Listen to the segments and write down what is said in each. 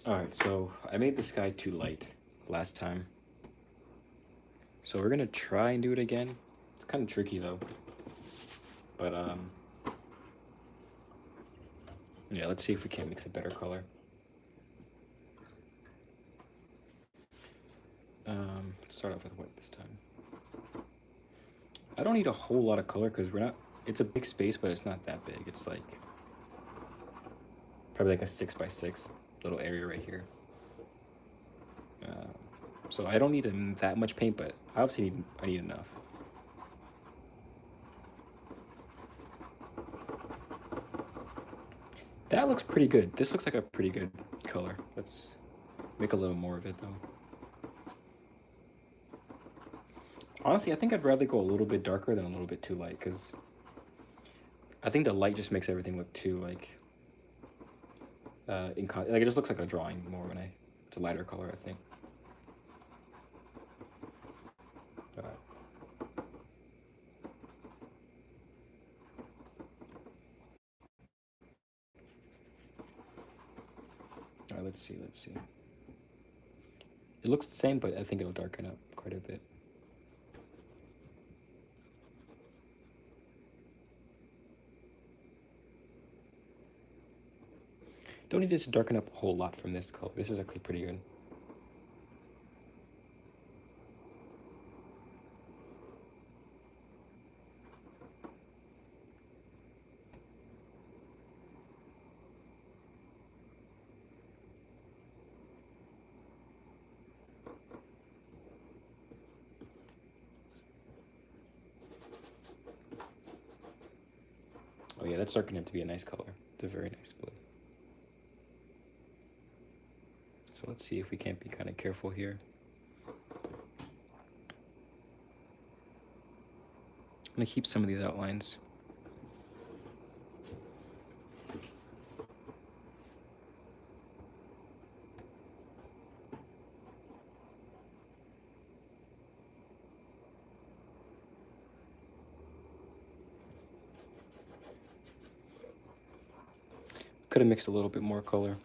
Alright, so I made the sky too light last time. So we're gonna try and do it again. It's kind of tricky though. But yeah, let's see if we can't mix a better color. Let's start off with white this time. I don't need a whole lot of color because we're not, it's a big space, but it's not that big. It's like probably like a 6 by 6 little area right here. So I don't need that much paint, but I obviously I need enough. That looks pretty good. This looks like a pretty good color. Let's make a little more of it though. Honestly, I think I'd rather go a little bit darker than a little bit too light because I think the light just makes everything look too like like it just looks like a drawing more when it's a lighter color, I think. Alright. Alright, let's see. It looks the same, but I think it'll darken up quite a bit. Don't need it to darken up a whole lot from this color. This is actually pretty good. Oh yeah, that's darkening to be a nice color. It's a very nice blue. So let's see if we can't be kind of careful here. I'm gonna keep some of these outlines. Could have mixed a little bit more color.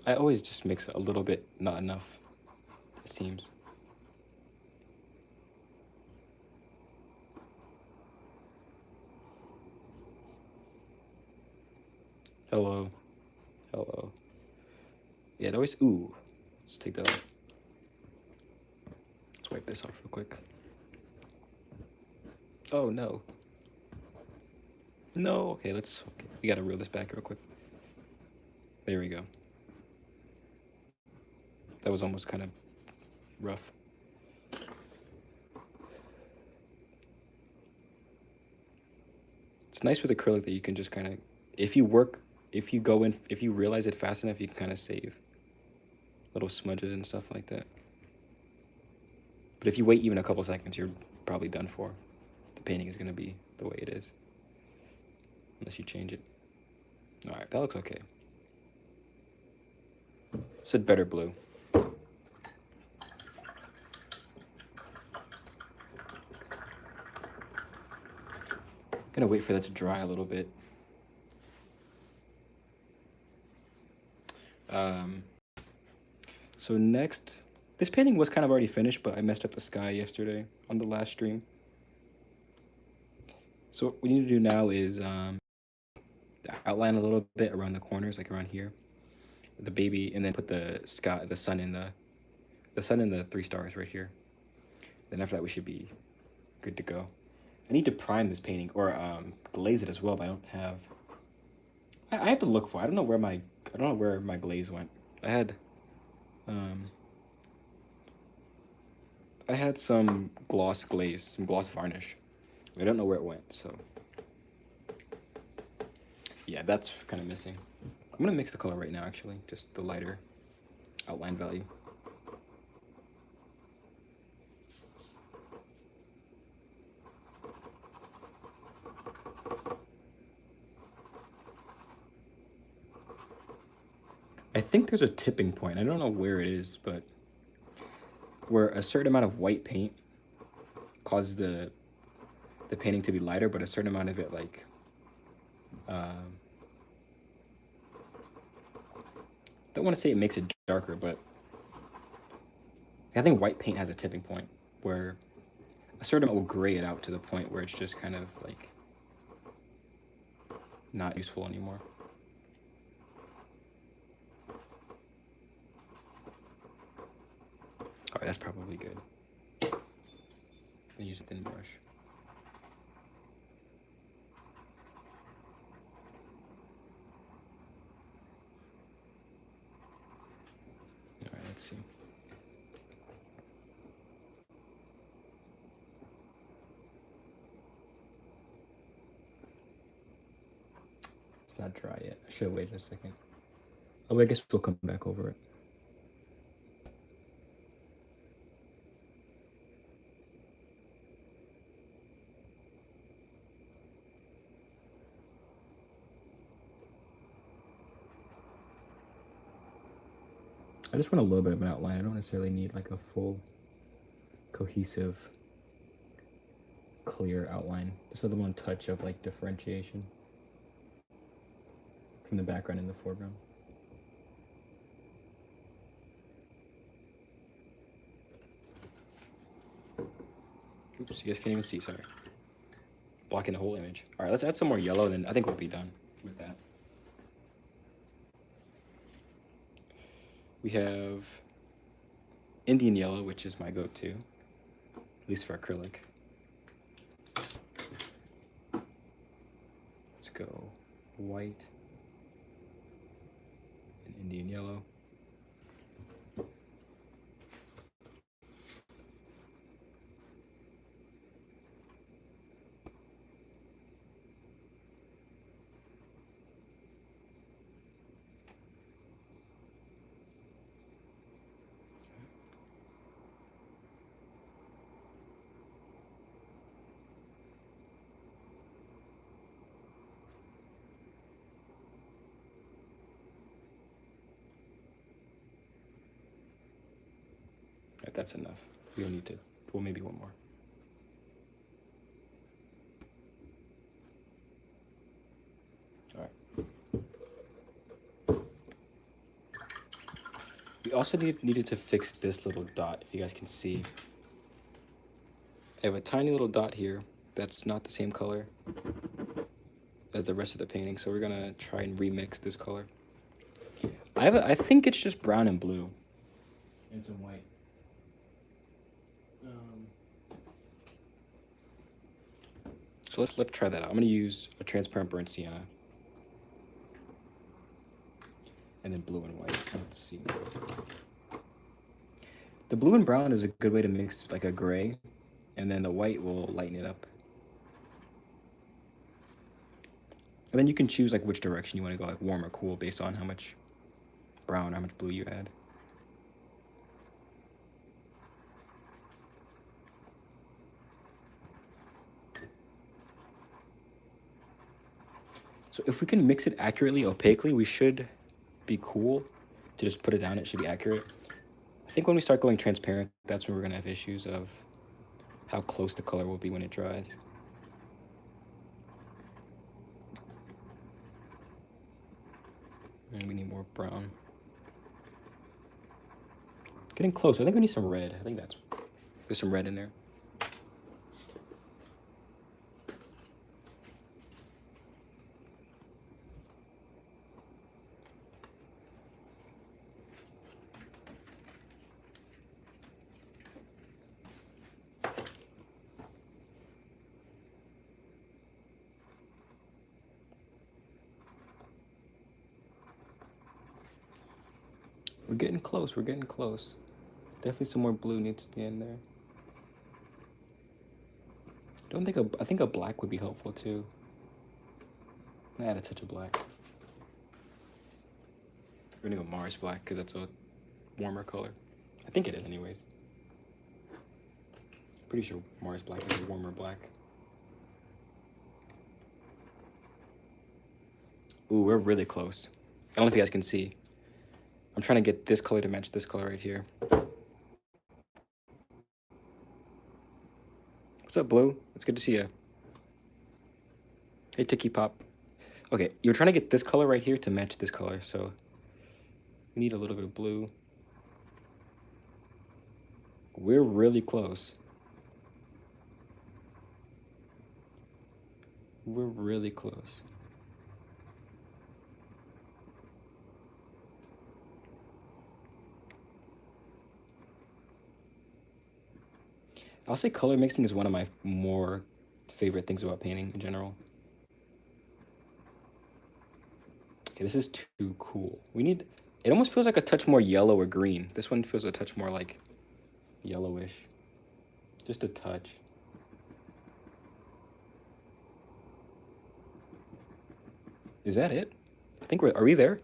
I always just mix a little bit, not enough, it seems. Hello. Hello. Yeah, it always, ooh. Let's take that off. Let's wipe this off real quick. Oh no. No, okay, we gotta reel this back real quick. There we go. That was almost kind of rough. It's nice with acrylic that you can just kind of, if you realize it fast enough, you can kind of save little smudges and stuff like that. But if you wait even a couple seconds, you're probably done for. The painting is going to be the way it is. Unless you change it. Alright, that looks okay. Said better blue. Gonna wait for that to dry a little bit. So next, this painting was kind of already finished, but I messed up the sky yesterday on the last stream. So what we need to do now is outline a little bit around the corners, like around here, the baby, and then put the sun in the 3 stars right here. Then after that, we should be good to go. I need to prime this painting or glaze it as well, but I don't have. I have to look for. I don't know where my glaze went. I had some gloss glaze, some gloss varnish. I don't know where it went, so yeah, that's kind of missing. I'm gonna mix the color right now, actually, just the lighter outline value. I think there's a tipping point. I don't know where it is, but where a certain amount of white paint causes the painting to be lighter, but a certain amount of it like Don't want to say it makes it darker, but I think white paint has a tipping point where a certain amount will gray it out to the point where it's just kind of like not useful anymore. All right, that's probably good. And use a thin brush. All right, let's see. It's not dry yet. I should have waited a second. Oh, I guess we'll come back over it. I just want a little bit of an outline. I don't necessarily need like a full, cohesive, clear outline. Just with one touch of like differentiation from the background and the foreground. Oops, you guys can't even see, sorry. Blocking the whole image. All right, let's add some more yellow, and then I think we'll be done with that. We have Indian yellow, which is my go-to, at least for acrylic. Let's go white and Indian yellow. Right, that's enough. We don't need to, well, maybe one more. All right. We also needed to fix this little dot, if you guys can see. I have a tiny little dot here that's not the same color as the rest of the painting, so we're gonna try and remix this color. I think it's just brown and blue. And some white. So let's try that out. I'm gonna use a transparent burnt sienna. And then blue and white. Let's see. The blue and brown is a good way to mix like a gray, and then the white will lighten it up. And then you can choose like which direction you want to go, like warm or cool, based on how much brown, how much blue you add. So if we can mix it accurately, opaquely, we should be cool to just put it down. It should be accurate. I think when we start going transparent, that's when we're gonna have issues of how close the color will be when it dries. And we need more brown. Getting close. I think we need some red. I think there's some red in there. We're getting close. We're getting close. Definitely some more blue needs to be in there. I think a black would be helpful too. Add a touch of black. We're gonna go Mars black because that's a warmer color. I think it is anyways. Pretty sure Mars black is a warmer black. Ooh, we're really close. I don't know if you guys can see. I'm trying to get this color to match this color right here. What's up, Blue? It's good to see you. Hey, Tiki Pop. Okay, you're trying to get this color right here to match this color, so We need a little bit of blue. We're really close. We're really close. I'll say color mixing is one of my more favorite things about painting in general. Okay, this is too cool. We need, it almost feels like a touch more yellow or green. This one feels a touch more like yellowish. Just a touch. Is that it? I think are we there?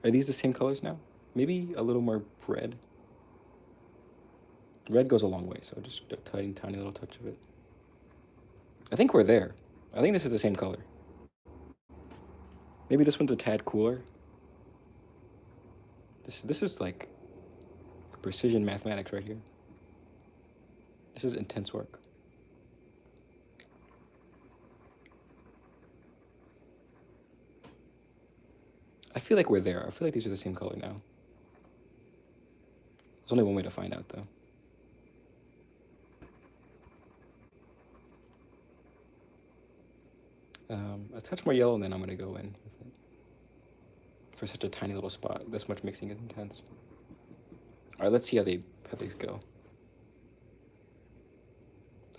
Are these the same colors now? Maybe a little more red. Red goes a long way, so just a tiny, tiny little touch of it. I think we're there. I think this is the same color. Maybe this one's a tad cooler. This is like precision mathematics right here. This is intense work. I feel like we're there. I feel like these are the same color now. There's only one way to find out, though. A touch more yellow, and then I'm gonna go in with it. For such a tiny little spot, this much mixing is intense. All right, let's see how these go.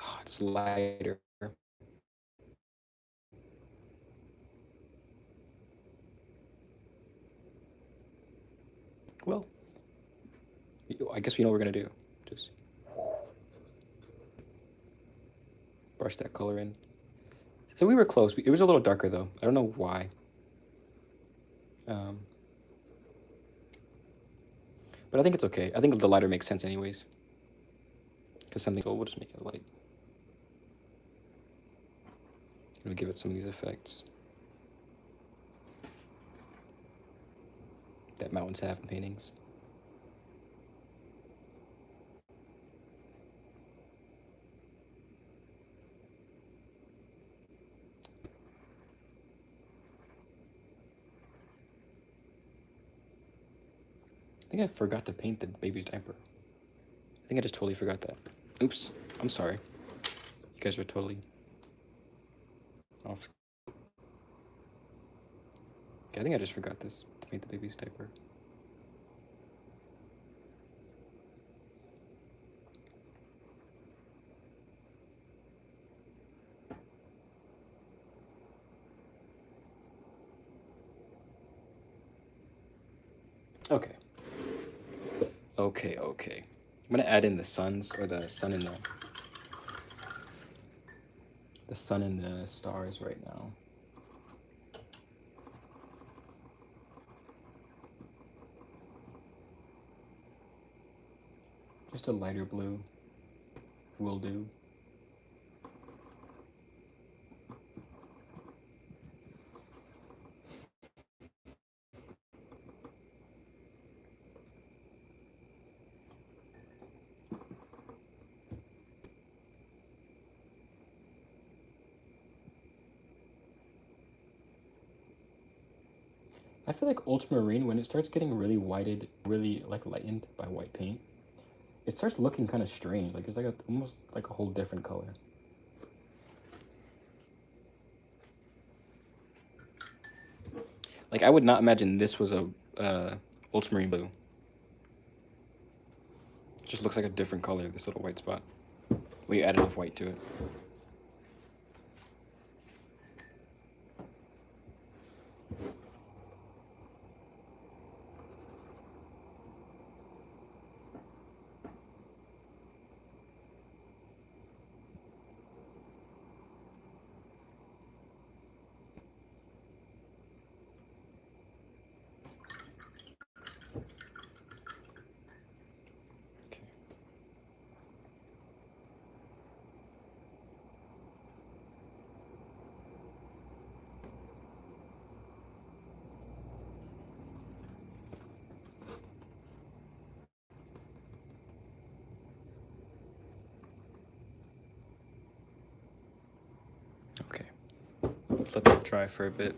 Oh, it's lighter. Well, I guess we know what we're gonna do. Just brush that color in. So we were close. It was a little darker though. I don't know why. But I think it's okay. I think the lighter makes sense anyways. Because something, so we'll just make it light. We'll give it some of these effects that mountains have in paintings. I think I forgot to paint the baby's diaper. I think I just totally forgot that. Oops, I'm sorry. You guys are totally off. Okay, I think I just forgot this, to paint the baby's diaper. Okay. Okay. I'm gonna add in the suns, or the sun and the sun and the stars right now. Just a lighter blue will do. I feel like ultramarine, when it starts getting really whited, really like lightened by white paint, it starts looking kind of strange. Like it's like almost like a whole different color. Like I would not imagine this was a ultramarine blue. It just looks like a different color, this little white spot. We add enough white to it. Okay. Let's let that dry for a bit.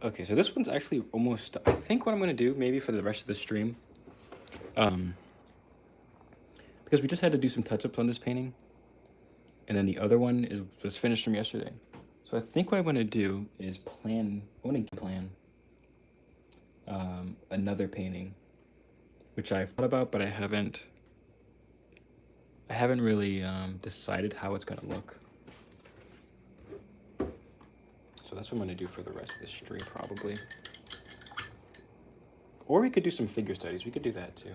Okay, so this one's actually almost, I think what I'm gonna do maybe for the rest of the stream, um, because we just had to do some touch-ups on this painting, and then the other one was finished from yesterday. So I think what I'm gonna do is I wanna plan another painting, which I've thought about, but I haven't really decided how it's gonna look. So that's what I'm gonna do for the rest of the stream probably. Or we could do some figure studies. We could do that too.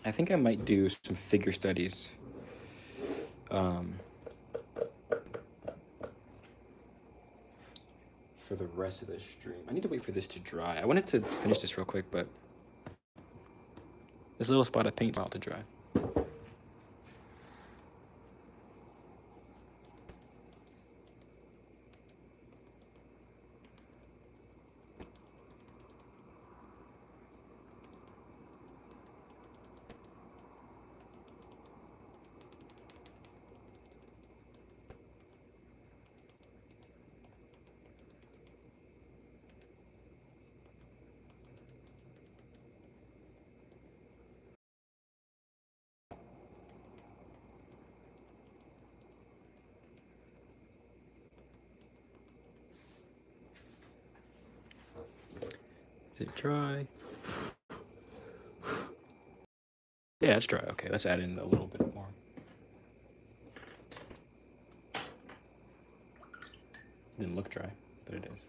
I think I might do some figure studies. For the rest of the stream. I need to wait for this to dry. I wanted to finish this real quick, but this little spot of paint's about to dry. Is it dry? Yeah, it's dry. Okay, let's add in a little bit more. It didn't look dry, but it is.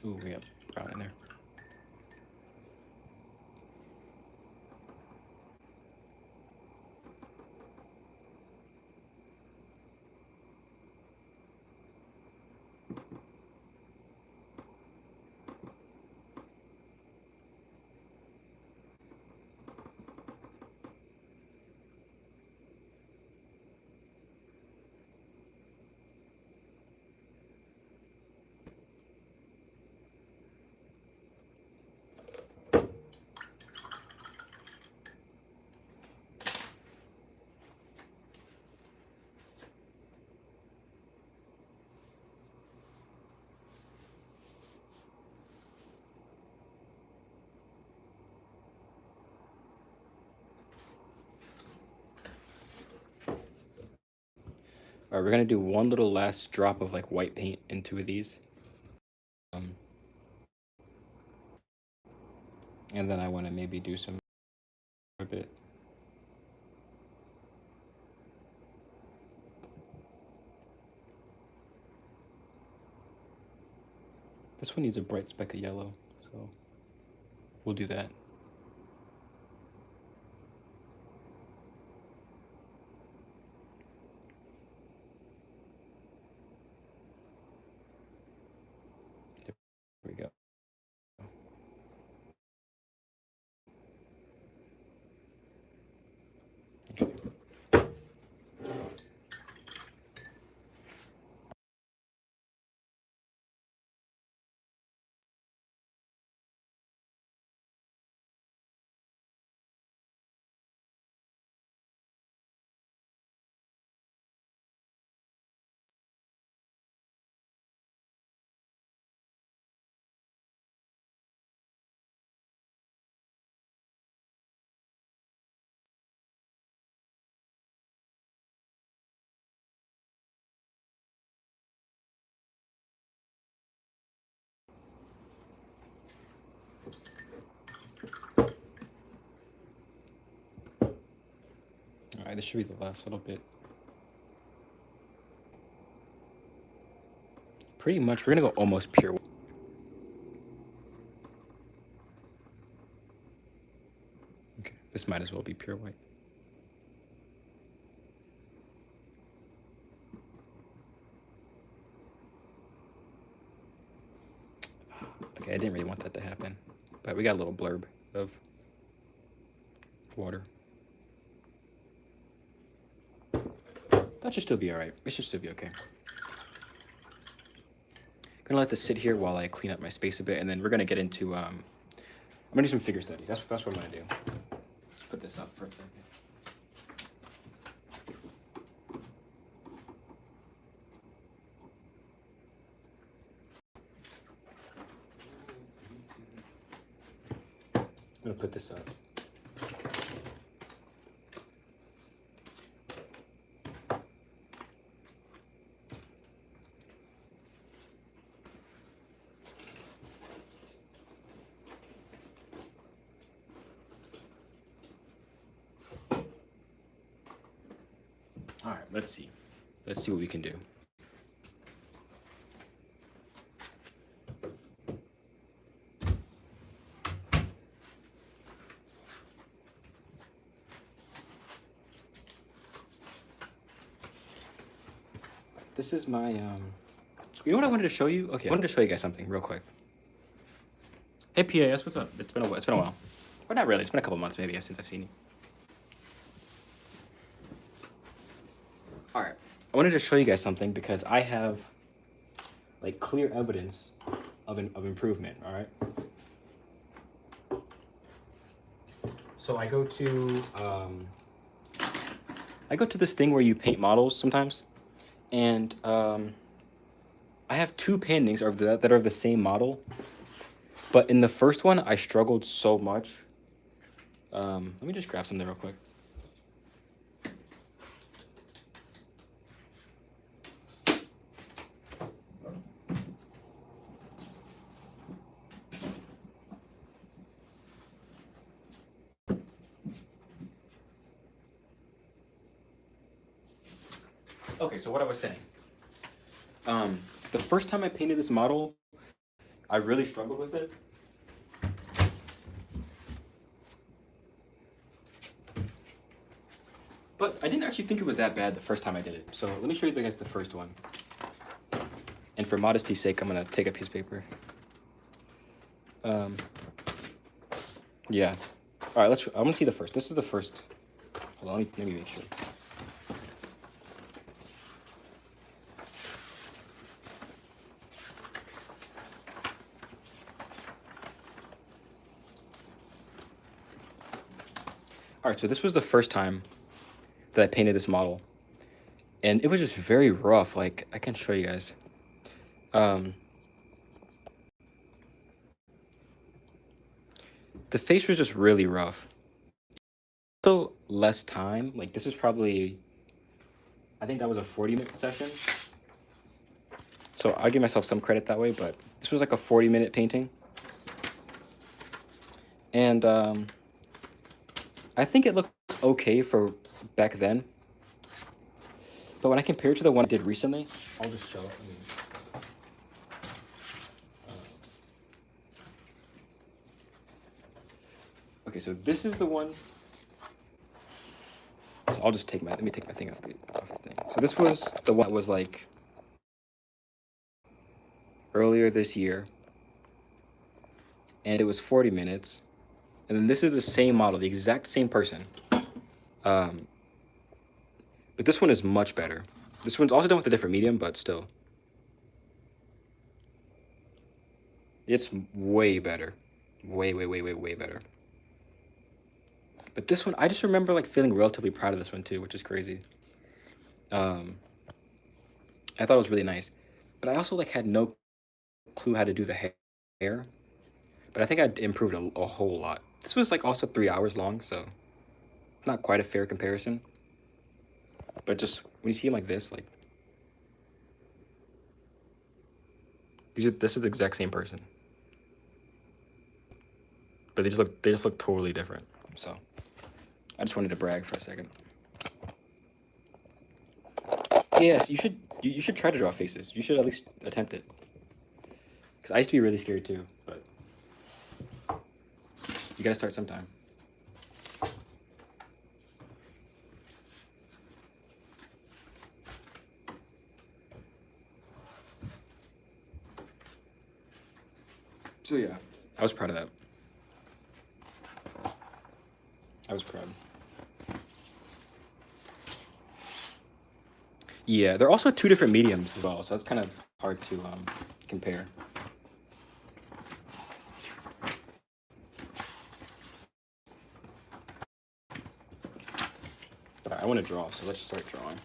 Ooh, we have brown in there. All right, we're gonna do one little last drop of like white paint in two of these. And then I wanna maybe do some a bit. This one needs a bright speck of yellow, so we'll do that. There we go. Okay. All right, this should be the last little bit. Pretty much, we're gonna go almost pure. This might as well be pure white. Okay, I didn't really want that to happen, but we got a little blurb of water. That should still be all right. It should still be okay. Gonna let this sit here while I clean up my space a bit, and then we're gonna get into I'm gonna do some figure studies. That's what I'm gonna do. Let's put this up for a second. I'm gonna put this up. All right, let's see. Let's see what we can do. This is my, you know what I wanted to show you? Okay, I wanted to show you guys something real quick. Hey, PAS, what's up? It's been a while. Or not really, it's been a couple months maybe since I've seen you. All right, I wanted to show you guys something because I have like clear evidence of improvement, all right? So I go to this thing where you paint models sometimes, and I have two paintings that are of the same model, but in the first one I struggled so much. Let me just grab something real quick. Okay, so what I was saying. The first time I painted this model, I really struggled with it. But I didn't actually think it was that bad the first time I did it. So let me show you guys the first one. And for modesty's sake, I'm gonna take a piece of paper. Yeah. All right, I'm gonna see the first. This is the first. Hold on, let me make sure. All right, so this was the first time that I painted this model, and it was just very rough. Like, I can show you guys. The face was just really rough. So less time. Like, this is probably, I think that was a 40-minute session. So I'll give myself some credit that way, but this was like a 40-minute painting. And I think it looks okay for back then. But when I compare it to the one I did recently, I'll just show it. Okay, so this is the one. So I'll just let me take my thing off the thing. So this was the one that was like earlier this year, and it was 40 minutes. And then this is the same model, the exact same person. But this one is much better. This one's also done with a different medium, but still. It's way better. Way better. But this one, I just remember like feeling relatively proud of this one too, which is crazy. I thought it was really nice. But I also like had no clue how to do the hair. But I think I improved a whole lot. This was like also 3 hours long, so not quite a fair comparison. But just when you see him like this, like this is the exact same person. But they just look totally different. So I just wanted to brag for a second. Yes, you should try to draw faces. You should at least attempt it. Because I used to be really scared too, but you gotta start sometime. So yeah, I was proud of that. I was proud. Yeah, they're also two different mediums as well, so that's kind of hard to compare. But I want to draw, so let's start drawing.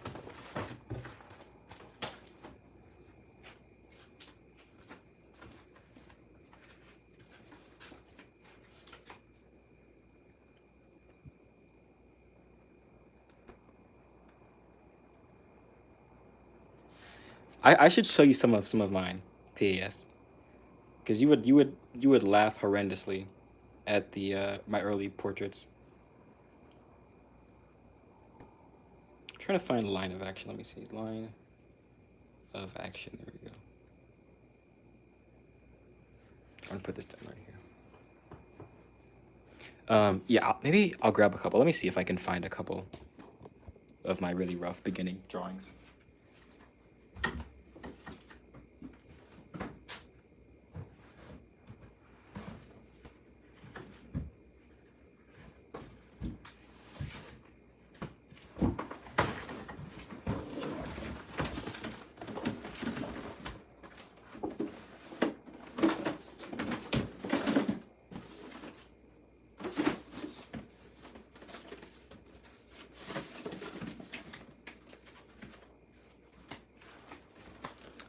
I should show you some of mine, PAS, because you would laugh horrendously at the my early portraits. I'm trying to find line of action. Let me see, line of action. There we go. I'm gonna put this down right here. Yeah, maybe I'll grab a couple. Let me see if I can find a couple of my really rough beginning drawings.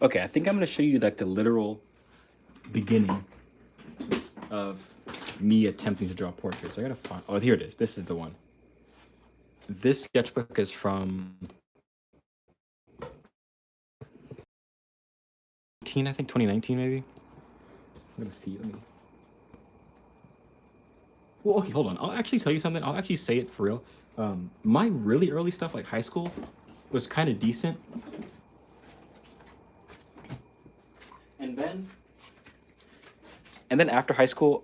Okay, I think I'm gonna show you like the literal beginning of me attempting to draw portraits. I gotta find. Oh, here it is. This is the one. This sketchbook is from I think 2019 maybe. I'm gonna see. Let me. Well, okay, hold on. I'll actually tell you something. I'll actually say it for real. My really early stuff, like high school, was kind of decent. And then after high school,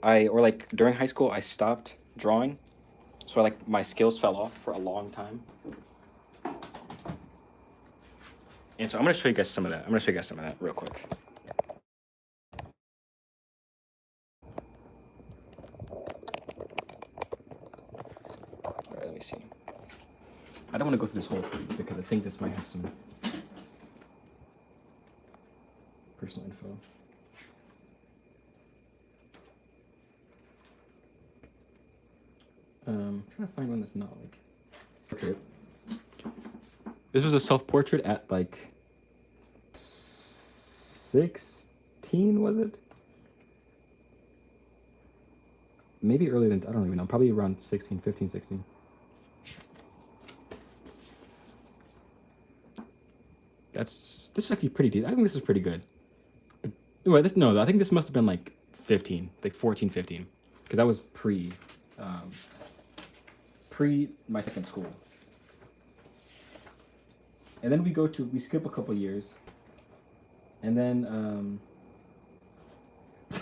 during high school, I stopped drawing. So like my skills fell off for a long time. And so I'm gonna show you guys some of that. I'm gonna show you guys some of that real quick. All right, let me see. I don't want to go through this whole thing because I think this might have some personal info. I'm trying to find one that's not like portrait. This was a self-portrait at like 16, was it? Maybe earlier than, I don't even know, probably around 16, 15, 16. This is actually pretty decent. I think this is pretty good. But, no, I think this must have been like 15, like 14, 15. Because that was pre my second school. And then we skip a couple years. And then,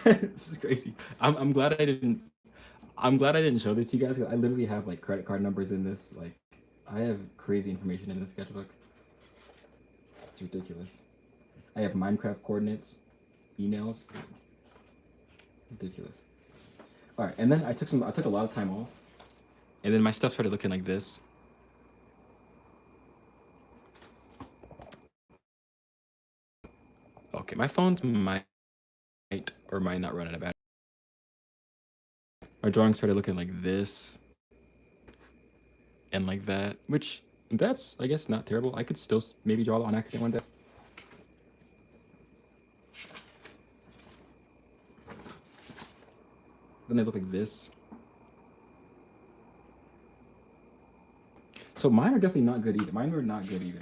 this is crazy. I'm glad I didn't show this to you guys, because I literally have like credit card numbers in this. Like, I have crazy information in this sketchbook. It's ridiculous. I have Minecraft coordinates, emails. Ridiculous. All right, and then I took a lot of time off, and then my stuff started looking like this. Okay, my phone's might or might not run out of battery. My drawing started looking like this and like that, which that's, I guess, not terrible. I could still maybe draw on accident one day. Then they look like this. So mine are definitely not good either. Mine were not good either.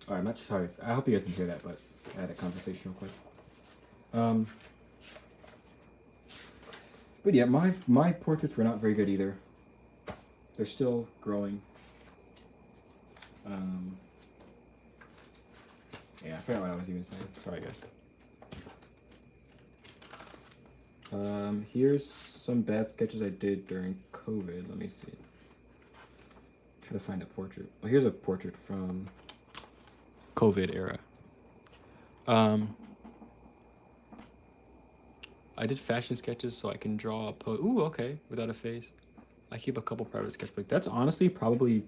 Alright, I'm not sorry. I hope you guys didn't hear that, but I had a conversation real quick. Um, but yeah, my portraits were not very good either. They're still growing. Yeah, I forgot what I was even saying. Sorry, guys. Here's some bad sketches I did during COVID. Let me see. Try to find a portrait. Well, here's a portrait from COVID era. I did fashion sketches so I can draw a pose. Ooh, okay, without a face. I keep a couple private sketchbooks. That's honestly probably,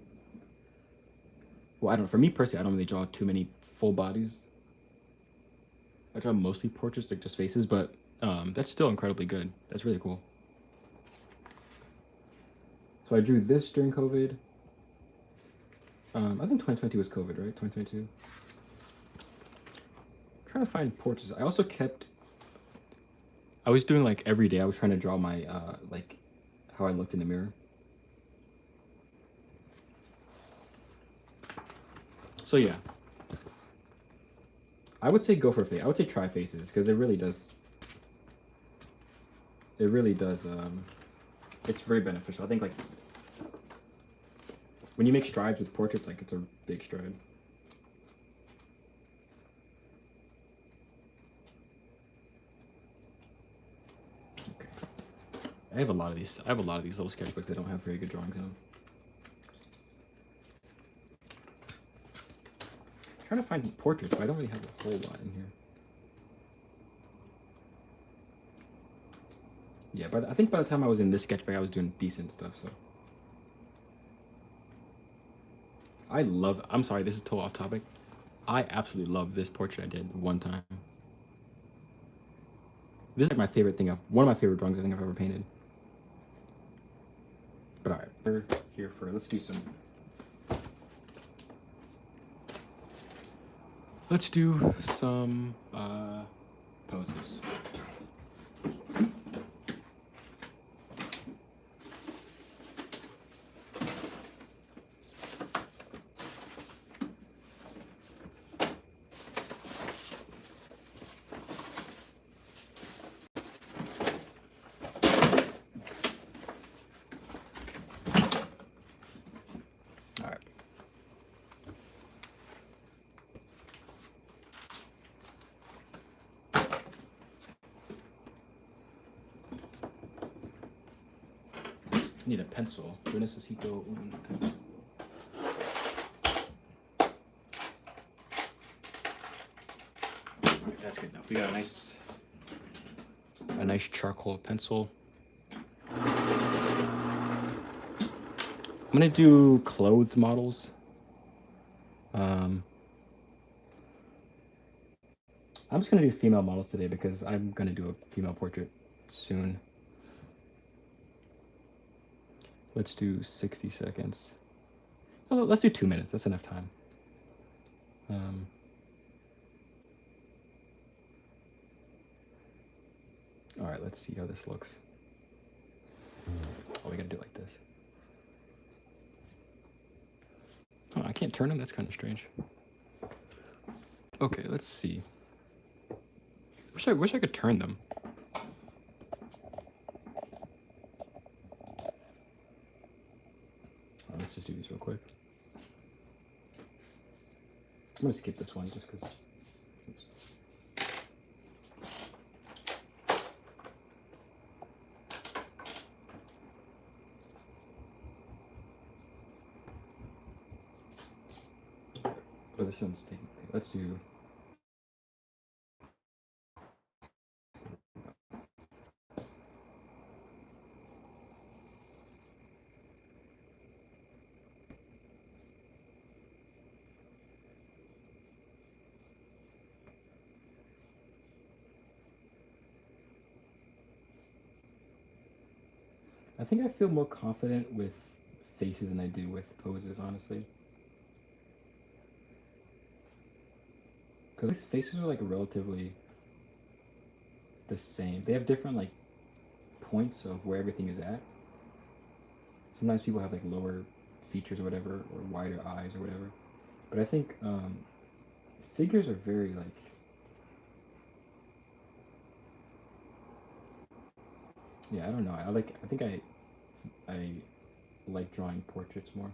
well, I don't know. For me personally, I don't really draw too many full bodies. I draw mostly portraits, like just faces, but that's still incredibly good. That's really cool. So I drew this during COVID. I think 2020 was COVID, right? 2022. Trying to find portraits. I also kept. I was doing like every day. I was trying to draw my like how I looked in the mirror. So yeah, I would say go for a face. I would say try faces because it really does. It really does. It's very beneficial. I think like when you make strides with portraits, like it's a big stride. Okay. I have a lot of these. I have a lot of these little sketchbooks that don't have very good drawings in them. I'm trying to find portraits, but I don't really have a whole lot in here. Yeah, but I think by the time I was in this sketchbook, I was doing decent stuff. So I love. I'm sorry, this is totally off topic. I absolutely love this portrait I did one time. This is like my favorite thing. One of my favorite drawings I think I've ever painted. But alright, we're here for. Let's do some. Let's do some poses. Need a pencil. Yo necesito un pencil. Alright, that's good enough. We got a nice charcoal pencil. I'm gonna do clothes models. I'm just gonna do female models today because I'm gonna do a female portrait soon. Let's do 60 seconds. Oh, let's do 2 minutes. That's enough time. All right, let's see how this looks. Oh, we gotta do it like this. Oh, I can't turn them. That's kind of strange. Okay, let's see. Wish I could turn them. Let's just do these real quick. I'm gonna skip this one just because. Oh, this one's taking. Let's do. I think I feel more confident with faces than I do with poses, honestly. Because these faces are like relatively the same. They have different like points of where everything is at. Sometimes people have like lower features or whatever, or wider eyes or whatever. But I think figures are very like. Yeah, I don't know. I think I like drawing portraits more.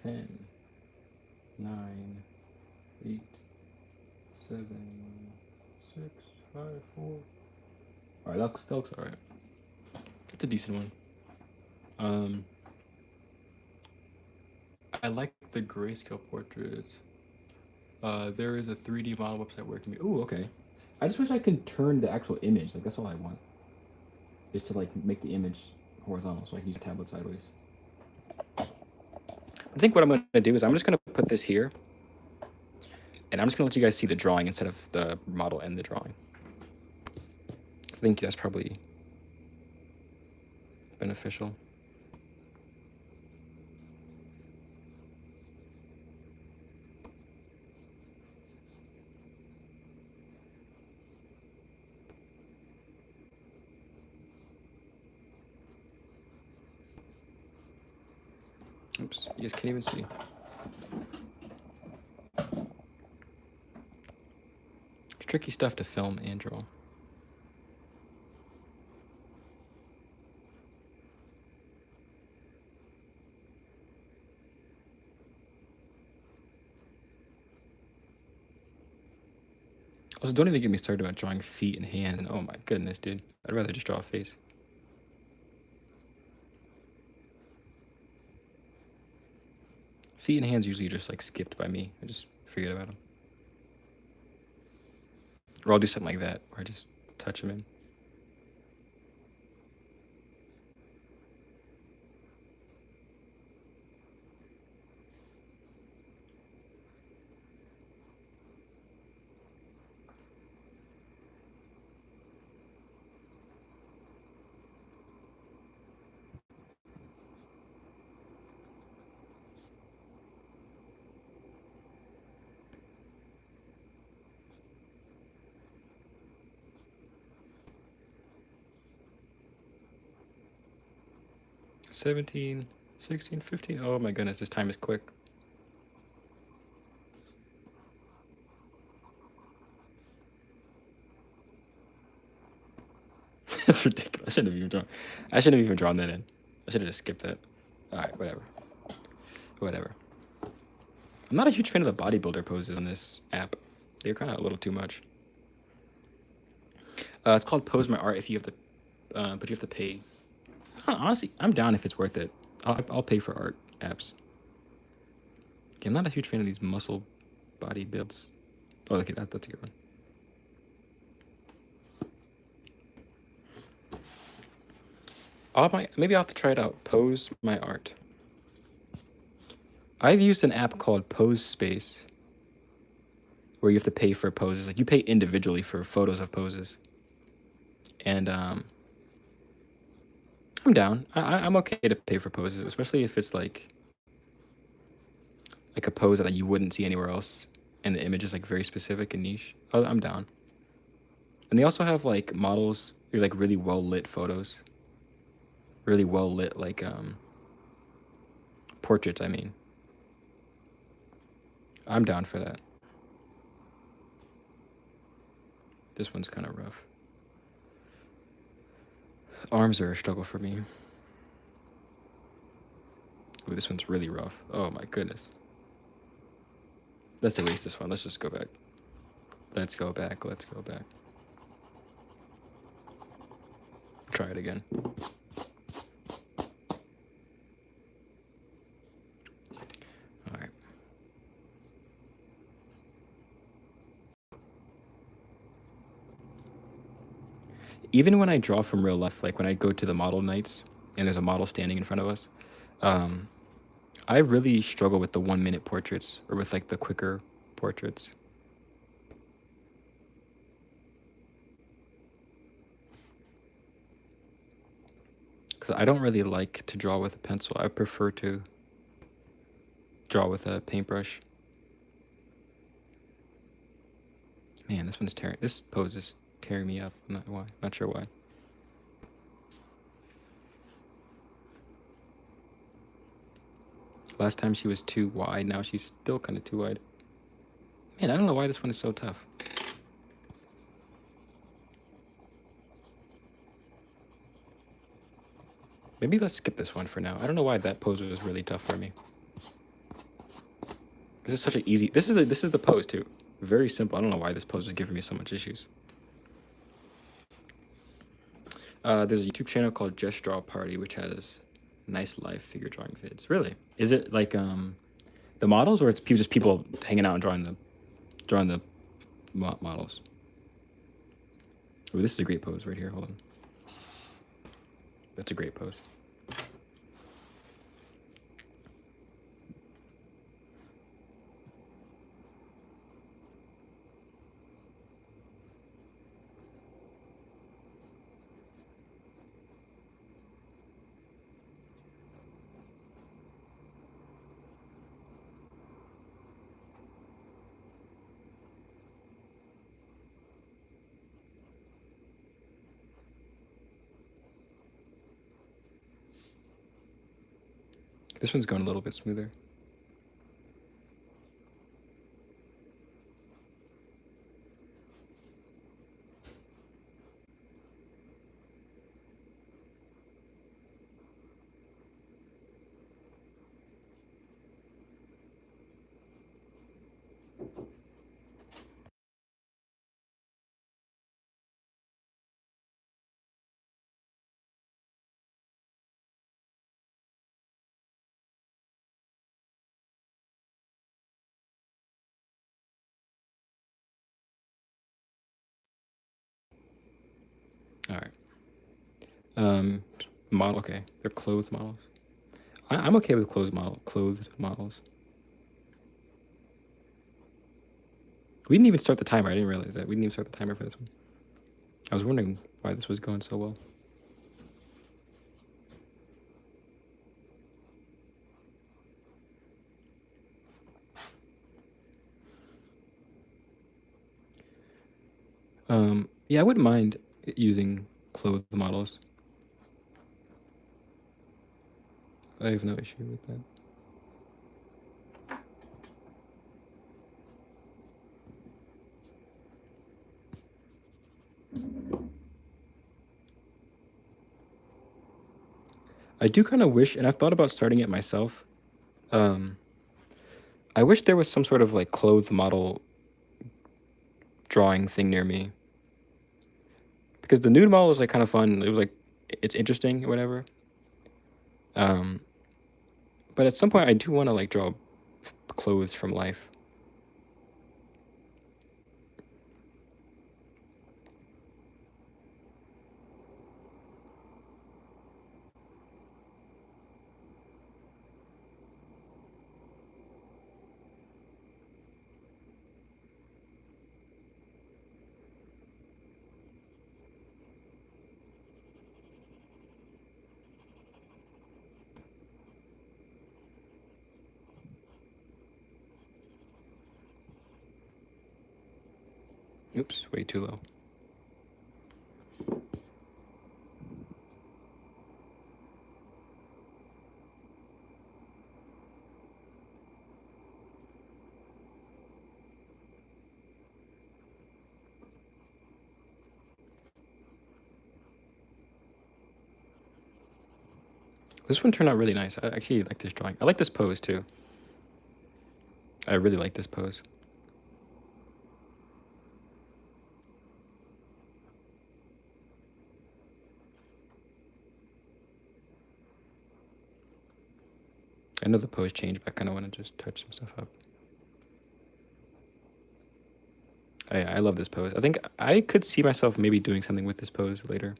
Ten, 9, 8, 7, 6, 5, 4. All right, that looks all right. It's a decent one. I like the grayscale portraits. There is a 3D model website where it can be. Ooh, okay. I just wish I could turn the actual image. Like that's all I want. Is to like make the image horizontal so I can use the tablet sideways. I think what I'm gonna do is I'm just gonna put this here, and I'm just gonna let you guys see the drawing instead of the model and the drawing. I think that's probably beneficial. Oops, you guys can't even see. It's tricky stuff to film and draw. Also, don't even get me started about drawing feet and hands. And oh my goodness, dude. I'd rather just draw a face. Feet and hands usually just like skipped by me. I just forget about them. Or I'll do something like that, where I just touch them in. $17, $16, $15. Oh my goodness, this time is quick. That's ridiculous. I shouldn't have even drawn that in. I should have just skipped that. All right, whatever. I'm not a huge fan of the bodybuilder poses on this app. They're kind of a little too much. It's called Pose My Art. If you have to, but you have to pay. Honestly, I'm down if it's worth it. I'll pay for art apps. Okay, I'm not a huge fan of these muscle body builds. Oh, okay, that's a good one. Maybe I'll have to try it out. Pose My Art. I've used an app called Pose Space, where you have to pay for poses. Like you pay individually for photos of poses. And I'm down. I'm okay to pay for poses, especially if it's like a pose that you wouldn't see anywhere else, and the image is like very specific and niche. I'm down. And they also have like models, or like really well lit photos, really well lit like portraits. I mean, I'm down for that. This one's kind of rough. Arms are a struggle for me. Ooh, this one's really rough. Oh my goodness. Let's erase this one. Let's just go back. Let's go back. I'm try it again. All right. Even when I draw from real life, like when I go to the model nights and there's a model standing in front of us, um, I really struggle with the 1 minute portraits or with like the quicker portraits. Because I don't really like to draw with a pencil. I prefer to draw with a paintbrush. Man, this one's tearing. This pose is tearing me up. I'm not sure why. Last time she was too wide. Now she's still kind of too wide. Man, I don't know why this one is so tough. Maybe let's skip this one for now. I don't know why that pose was really tough for me. This is such an easy. This is the pose too. Very simple. I don't know why this pose is giving me so much issues. There's a YouTube channel called Just Draw Party, which has nice live figure drawing vids. Really? Is it like the models, or it's just people hanging out and drawing the models? Oh, this is a great pose right here. Hold on. That's a great pose. This one's going a little bit smoother. All right. Model. Okay, they're clothed models. I'm okay with clothed models. We didn't even start the timer. I didn't realize that. We didn't even start the timer for this one. I was wondering why this was going so well. Yeah, I wouldn't mind using clothed models. I have no issue with that. I do kind of wish, and I've thought about starting it myself. I wish there was some sort of like clothed model drawing thing near me. Because the nude model is like kind of fun. It was like, it's interesting or whatever. But at some point, I do want to like draw clothes from life. Oops, way too low. This one turned out really nice. I actually like this drawing. I like this pose too. I really like this pose. I know the pose changed, but I kind of want to just touch some stuff up. I love this pose. I think I could see myself maybe doing something with this pose later.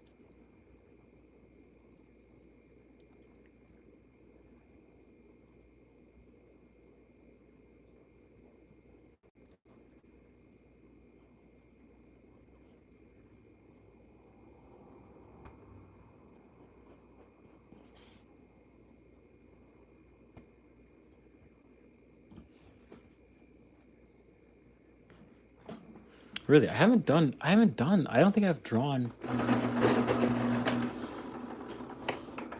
Really, I haven't done. I don't think I've drawn.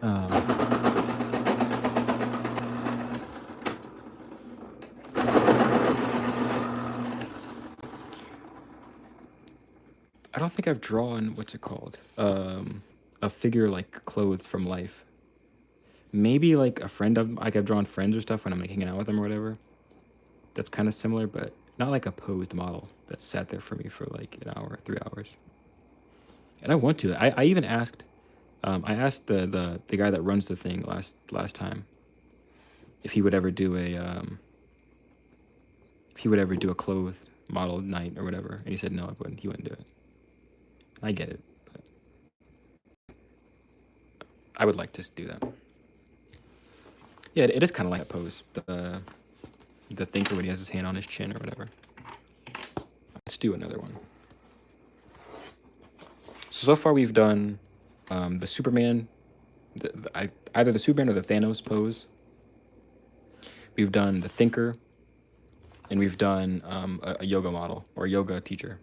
I don't think I've drawn what's it called? A figure like clothed from life. Maybe like a friend of like I've drawn friends or stuff when I'm like hanging out with them or whatever. That's kind of similar, but not like a posed model that sat there for me for like an hour, 3 hours. And I want to. I even asked. I asked the guy that runs the thing last time if he would ever do a clothed model night or whatever, and he said no, he wouldn't do it. I get it, but I would like to do that. Yeah, it is kind of like that pose, the thinker when he has his hand on his chin or whatever. Let's do another one. So far we've done the Superman, either the Superman or the Thanos pose. We've done the thinker, and we've done a yoga model or a yoga teacher.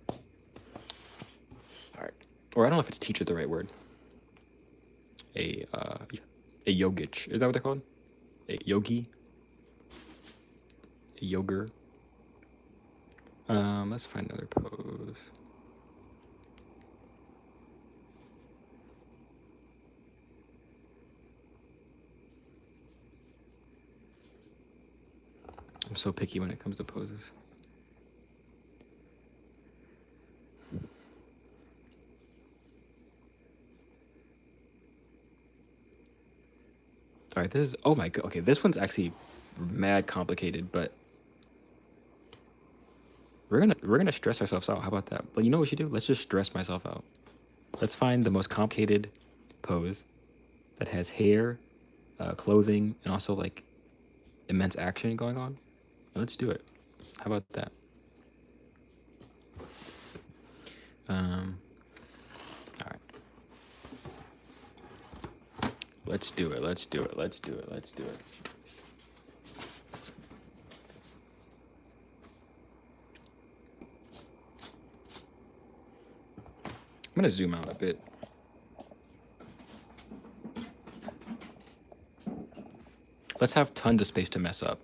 All right, or I don't know if it's teacher the right word. A yogich, is that what they're called? A yogi. A yoger. Let's find another pose. I'm so picky when it comes to poses. All right, this is, oh my god. Okay, this one's actually mad complicated, but we're gonna stress ourselves out. How about that? But you know what we should do? Let's just stress myself out. Let's find the most complicated pose that has hair, clothing, and also like immense action going on. And let's do it. How about that? All right. Let's do it. Let's do it. Let's do it. Let's do it. I'm gonna zoom out a bit. Let's have tons of space to mess up.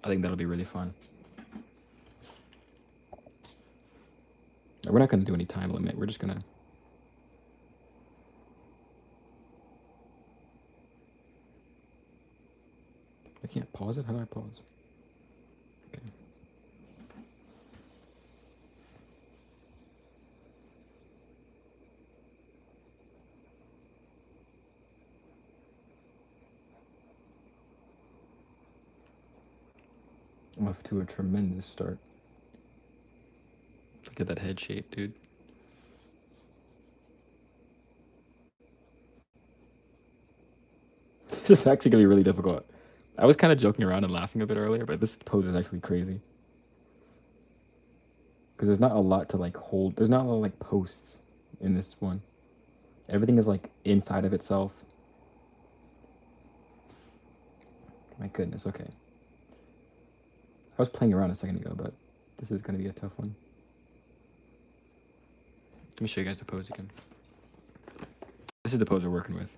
I think that'll be really fun. We're not gonna do any time limit. We're just gonna. I can't pause it. How do I pause? Okay. I'm off to a tremendous start. Look at that head shape, dude. This is actually gonna be really difficult. I was kind of joking around and laughing a bit earlier, but this pose is actually crazy. Because there's not a lot to like hold. There's not a lot of like posts in this one. Everything is like inside of itself. My goodness, okay. I was playing around a second ago, but this is gonna be a tough one. Let me show you guys the pose again. This is the pose we're working with.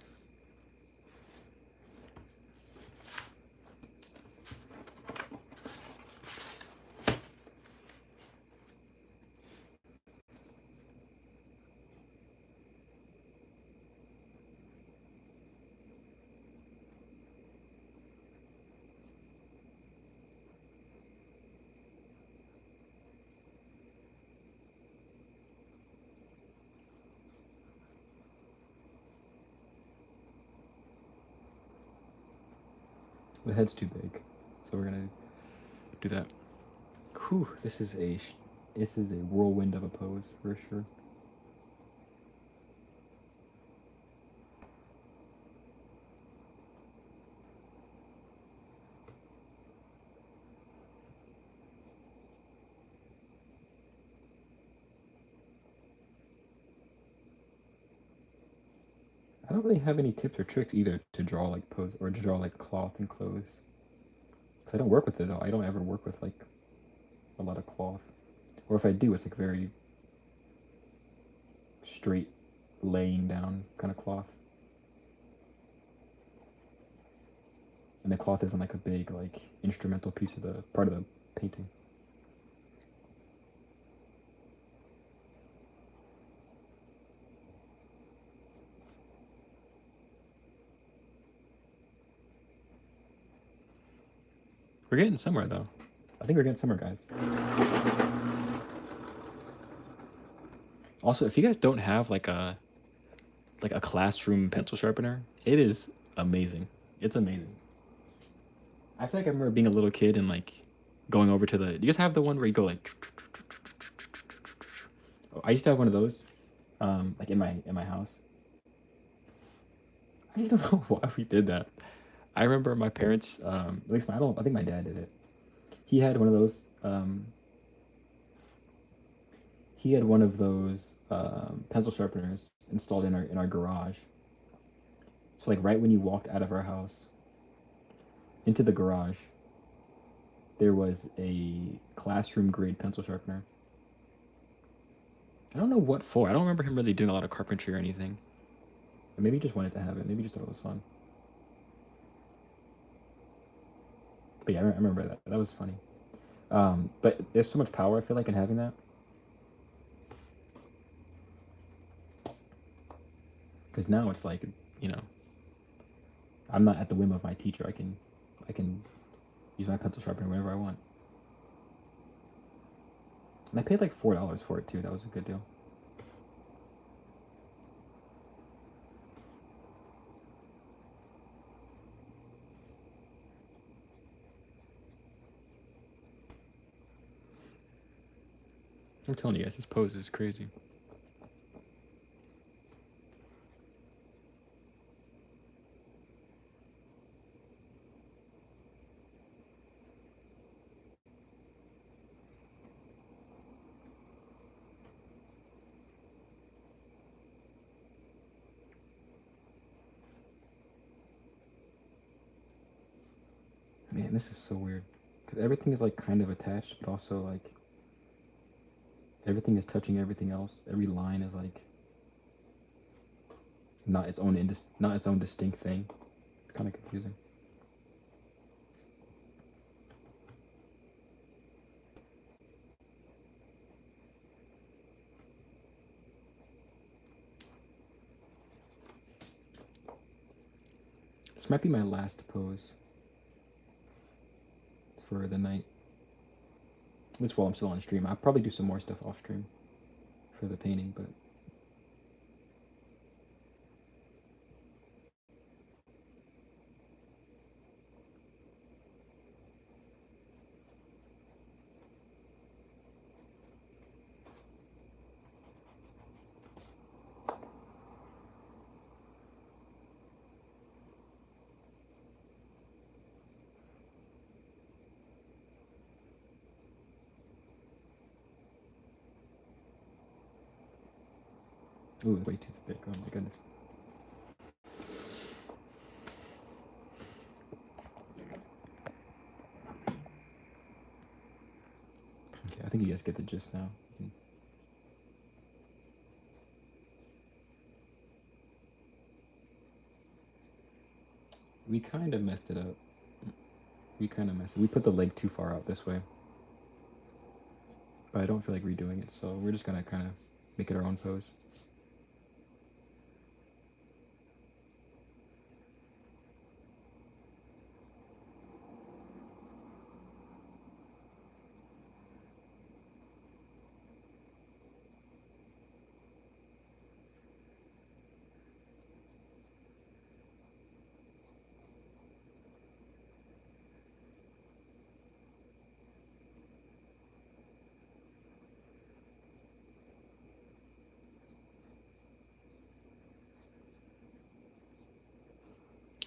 The head's too big, so we're gonna do that. Whew, this is a whirlwind of a pose for sure. I don't really have any tips or tricks either to draw like pose or to draw like cloth and clothes. Cause I don't work with it. I don't ever work with like a lot of cloth, or if I do, it's like very straight, laying down kind of cloth. And the cloth isn't like a big like instrumental piece of the part of the painting. We're getting somewhere though. I think we're getting somewhere, guys. Also, if you guys don't have like a classroom pencil sharpener, it is amazing. It's amazing. I feel like I remember being a little kid and like going over to the. Do you guys have the one where you go like? I used to have one of those, like in my house. I just don't know why we did that. I remember my parents, at least I think my dad did it. He had one of those. He had one of those pencil sharpeners installed in our garage. So like right when you walked out of our house into the garage, there was a classroom grade pencil sharpener. I don't know what for. I don't remember him really doing a lot of carpentry or anything. Or maybe he just wanted to have it. Maybe he just thought it was fun. But yeah, I remember that. That was funny. But there's so much power I feel like in having that. Because now it's like, you know, I'm not at the whim of my teacher. I can use my pencil sharpener whenever I want. And I paid like $4 for it too. That was a good deal. I'm telling you guys, this pose is crazy. Man, this is so weird. Because everything is like kind of attached, but also like everything is touching everything else. Every line is like not its own distinct thing. It's kind of confusing. This might be my last pose for the night. At least while I'm still on stream. I'll probably do some more stuff off stream for the painting, but ooh, way too thick. Oh my goodness. Okay, I think you guys get the gist now. We kind of messed it up. We put the leg too far out this way. But I don't feel like redoing it, so we're just gonna kind of make it our own pose.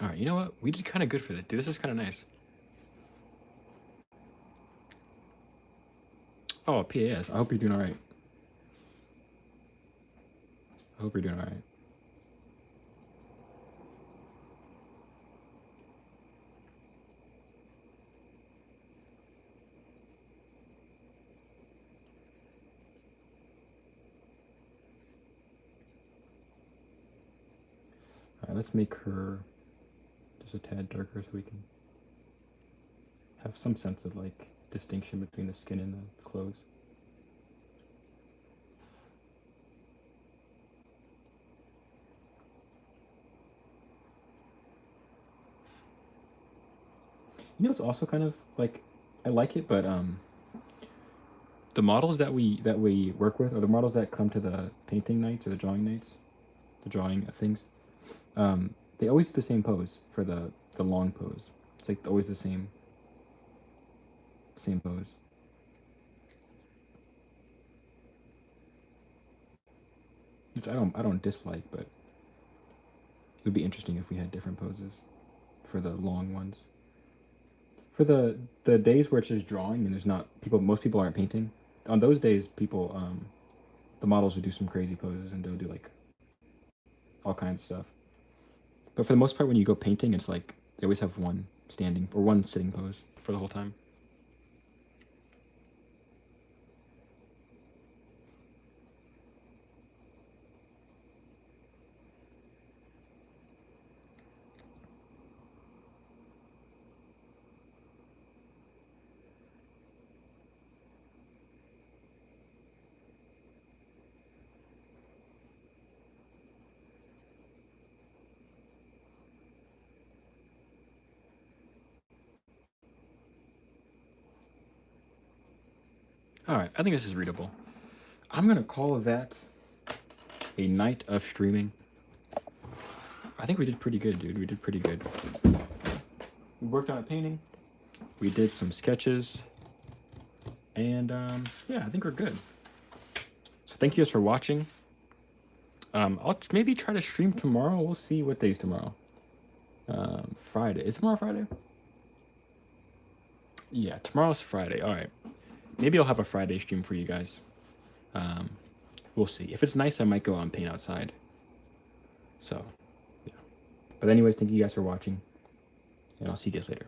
All right, you know what? We did kind of good for this, dude. This is kind of nice. Oh, PAS. I hope you're doing all right. I hope you're doing all right. All right, let's make her just a tad darker so we can have some sense of like distinction between the skin and the clothes. You know, it's also kind of like I like it, but the models that we work with, or the models that come to the painting nights or the drawing nights, the drawing things, they always do the same pose for the long pose. It's like always the same pose. Which I don't dislike, but it would be interesting if we had different poses for the long ones. For the days where it's just drawing and there's not people, most people aren't painting. On those days, people the models would do some crazy poses and they'll do like all kinds of stuff. But for the most part, when you go painting, it's like they always have one standing or one sitting pose for the whole time. All right, I think this is readable. I'm gonna call that a night of streaming. I think we did pretty good, dude. We did pretty good. We worked on a painting. We did some sketches. And yeah, I think we're good. So thank you guys for watching. I'll maybe try to stream tomorrow. We'll see what day's tomorrow. Friday. Is tomorrow Friday? Yeah, tomorrow's Friday. All right. Maybe I'll have a Friday stream for you guys. We'll see. If it's nice, I might go out and paint outside. So, yeah. But anyways, thank you guys for watching. And I'll see you guys later.